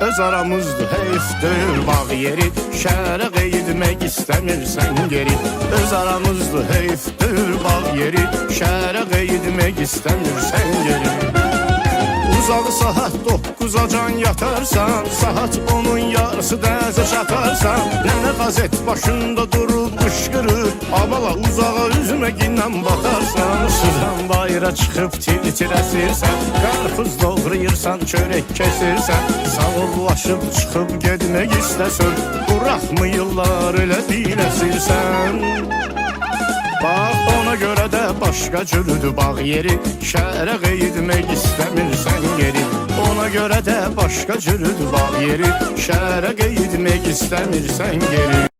öz aramızdır, heyfdir bağ yeri. Şəhərə qeydmək istəmirsən geri. Öz aramızdır, heyfdir bağ yeri. Şəhərə qeydmək istəmirsən geri. Uzağı saat 9'a can yatarsan, saat 10'un yarısı dəzə çatarsan. Nənə qazet başında durub qışqırır, abala uzağa üzməginlə batarsan. Sudan bayıra çıxıb tir-tir əsirsən, qarpız doğrayırsan, çörək kəsirsən. Sağollaşıb çıxıb gedmək istəsən, buraxmıyırlar elə biləsirsən. Bax ona görə də başqa cürdür bağ yeri. Şəhərə qeydmək istəmirsən geri. Ona görə də başqa cürdür bağ yeri. Şəhərə qeydmək istəmirsən geri.